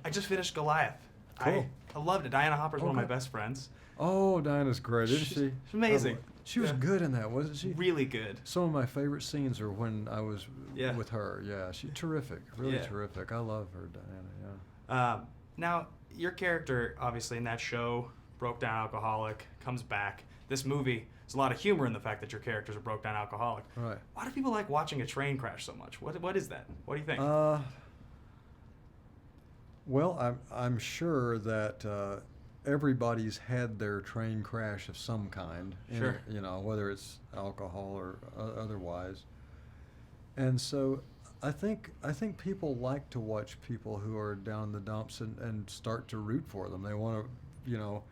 I just finished Goliath. Cool. I loved it. Diana Hopper's one of my best friends. Oh, Diana's great, isn't she? She's amazing. She was good in that, wasn't she? Really good. Some of my favorite scenes are when I was with her. Yeah, she's terrific. Really terrific. I love her, Diana. Yeah. Now, your character, obviously, in that show, broke down alcoholic, comes back. This movie, there's a lot of humor in the fact that your character's a broke down alcoholic. Right. Why do people like watching a train crash so much? What is that? What do you think? Well, I'm sure that everybody's had their train crash of some kind. Sure. You know, whether it's alcohol or otherwise. And so I think people like to watch people who are down in the dumps and start to root for them. They want to, you know,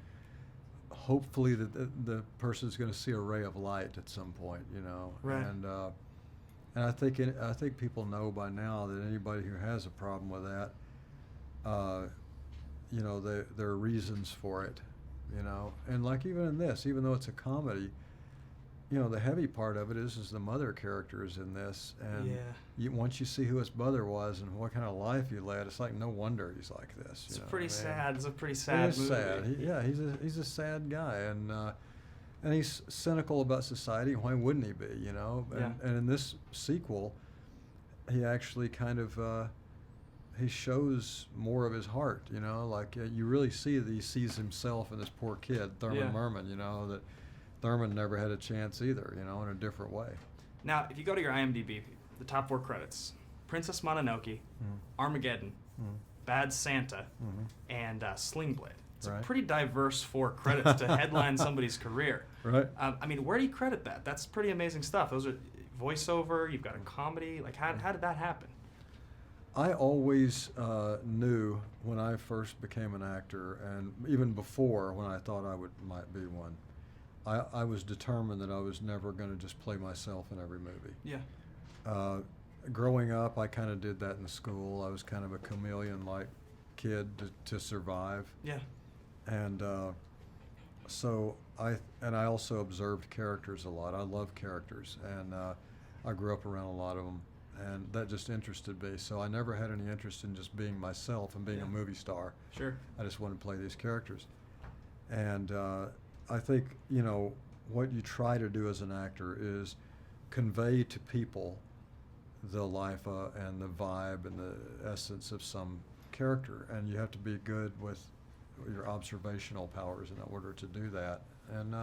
hopefully the person's going to see a ray of light at some point, you know. Right. And I think people know by now that anybody who has a problem with that, you know, there are reasons for it, you know. And like even in this, even though it's a comedy, you know, the heavy part of it is the mother character is in this, and once you see who his mother was and what kind of life he led, it's like no wonder he's like this. It's pretty sad. It's a pretty sad movie. Sad. He's a sad guy, and he's cynical about society. Why wouldn't he be? You know. And in this sequel, he actually kind of he shows more of his heart. You know, like you really see that he sees himself in this poor kid, Thurman Merman. You know that. Thurman never had a chance either, you know, in a different way. Now, if you go to your IMDb, the top 4 credits, Princess Mononoke, Armageddon, Bad Santa, and Sling Blade. It's a pretty diverse 4 credits to headline somebody's career. Right. I mean, where do you credit that? That's pretty amazing stuff. Those are voiceover, you've got a comedy. Like, how did that happen? I always knew when I first became an actor, and even before when I thought I might be one, I was determined that I was never going to just play myself in every movie. Yeah. Growing up, I kind of did that in school. I was kind of a chameleon-like kid to survive. Yeah. And so I also observed characters a lot. I love characters, and I grew up around a lot of them, and that just interested me. So I never had any interest in just being myself and being a movie star. Sure. I just wanted to play these characters. And I think, you know, what you try to do as an actor is convey to people the life and the vibe and the essence of some character, and you have to be good with your observational powers in order to do that. And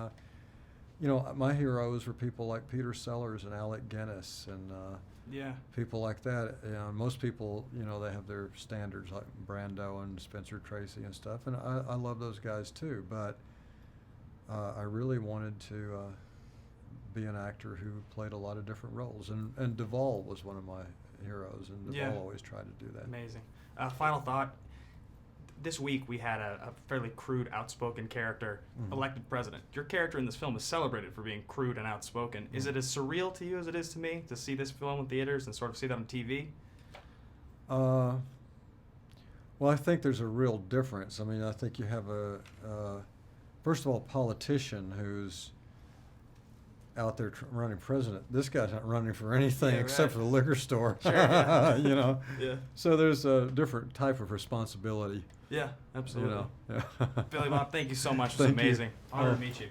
you know, my heroes were people like Peter Sellers and Alec Guinness and people like that. You know, most people, you know, they have their standards like Brando and Spencer Tracy and stuff, and I love those guys too, but I really wanted to be an actor who played a lot of different roles, and Duvall was one of my heroes, and Duvall always tried to do that. Amazing. Final thought. This week we had a fairly crude, outspoken character elected president. Your character in this film is celebrated for being crude and outspoken. Is it as surreal to you as it is to me to see this film in theaters and sort of see that on TV? Well, I think there's a real difference. I mean, I think you have first of all, a politician who's out there running president. This guy's not running for anything except for the liquor store. Sure, you know. Yeah. So there's a different type of responsibility. Yeah, absolutely. You know. Billy Bob, thank you so much. It was amazing. Honor to meet you.